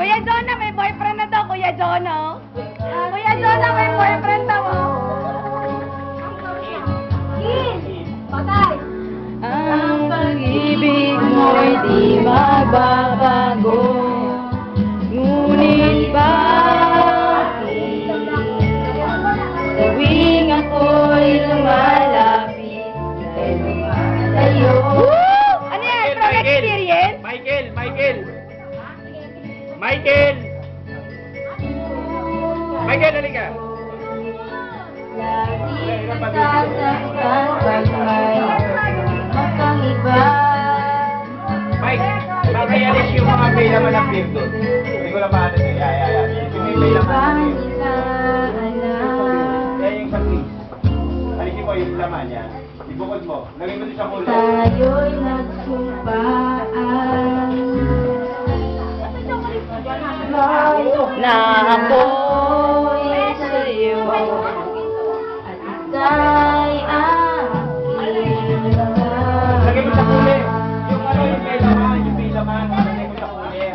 Kuya Jonah, may boyfriend na daw, Kuya Jonah. Kuya Jonah, may boyfriend daw. Patay! Ang pag-ibig mo'y di magbabago, ngunit bakit tuwing ako'y lumalapit sa'yo? Ano yan? From experience? Michael! Halika! Lagi nasasaktan pag may makaiba. Mike, makayalis yung mga may laman ng beer doon. Hindi ko lang paano siya. Yung may laman ng beer. Yan yung pag-is. Alisin mo yung laman niya. Ibukod mo. Lagay mo doon sa kulay. Tayo'y nagsumpaan na ako'y sa'yo at ika'y aking Lagay mo sa kulay. Yung ano, yung may laman. Lagay mo sa kulay.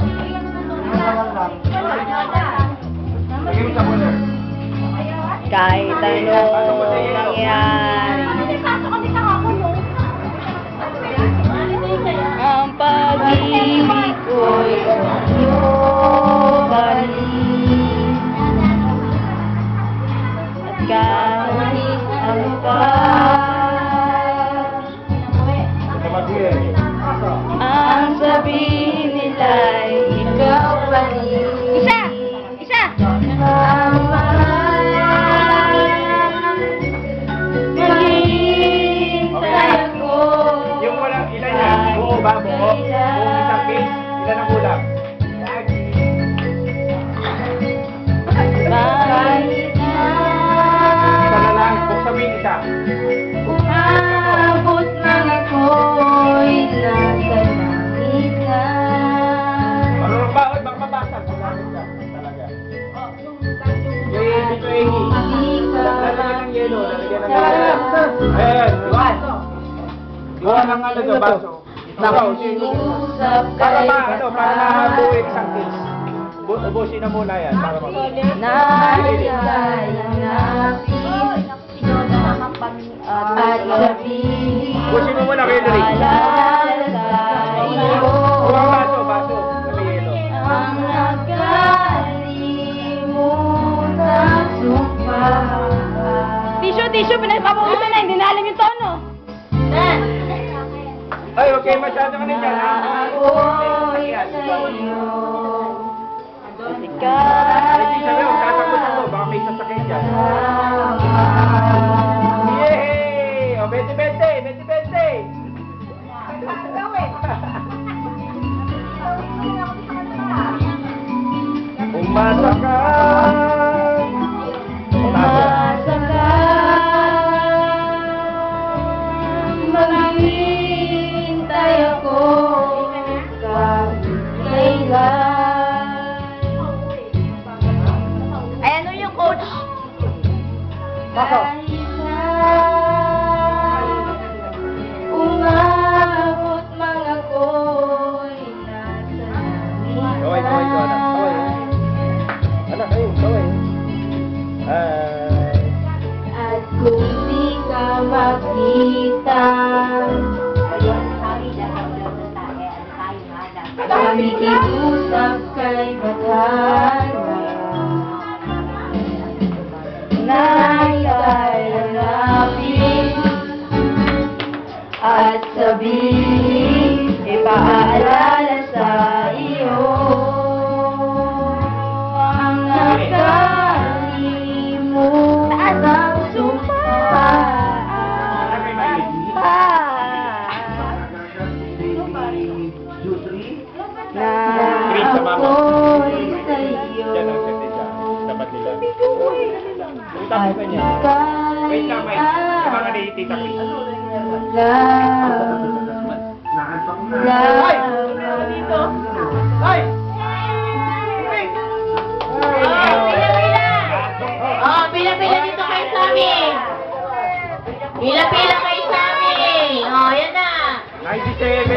Lagay mo sa kulay. kahit anong mangyari. Ang pag-ibig ko'y sa'yo pa rin. At kahit ano pa ang sabihin nila'y ikaw pa rin. Isa! Ang mahal, maghihintay ako. Yung walang ilan yan. Buo ba? Buo? Buong isang case. Ilan ang kulang? Kahit na Isa na lang. Buksan mo yung isa. umabot man ako'y nasa langit na. Marunong ba? Oy, baka mabasag. Malamit ka. Talaga. Yung dito yung lalagyan ng yelo. Lalagyan ng yelo. Ayan. Gawa ng ano doon, baso. Nakikiusap Para kay ba, ano, para mabuhay isang case. Ubusin na muna yan. Para Nais ay hanapin at sabihin Ubusin mo muna kayo, Larry. paalala sa iyo Huwag baso, baso. Sabi yelo. ang nakalimutan sumpa. Tissue, pinagpapawisan na, hindi na alam yung tono. Ay, okay, masyado ka na dyan, ha? Ako'y sa'yo. Ay, sabi mo, tatakot ako. Baka may sasakyan dyan. Yay! O, 20-20! 20-20! Umasa ka! Umasa ka, maghihintay ako kahit kailan. Ay, ano yung coach? Kahit na umabot man ako'y nasa langit. Kaway, anak. Kaway. Anak, ayun, kaway. At kung di ka makita, pakikiusap kay Bathala na ika'y hanapin at sabihin, ipaalala sa iyo ang nakalimutan ng sumpa. Na ako'y sa'yo Diyan ang set siya. Dapat nila. at ika'y Wait lang, Mike. Yung mga tita Chris. Ay! Dito! Ay! Pila-pila dito kayo sa amin. Pila-pila kayo sa amin. Oh, yan na. 97!